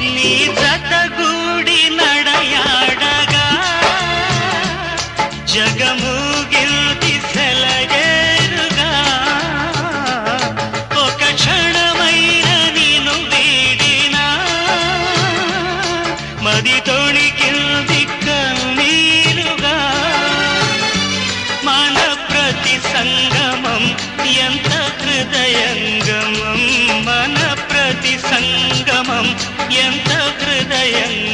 నీ జతగూడి నడయాడగా జగమూగిల్ది సెలయేరుగా ఒక క్షణమైన నిన్ను వీడినా మది తొణికిల్ది కన్నీరుగా మన ప్రతి సంగమం ఎంత హృదయంగమం మన ప్రతి సంగమం ఎంత హృదయంగమం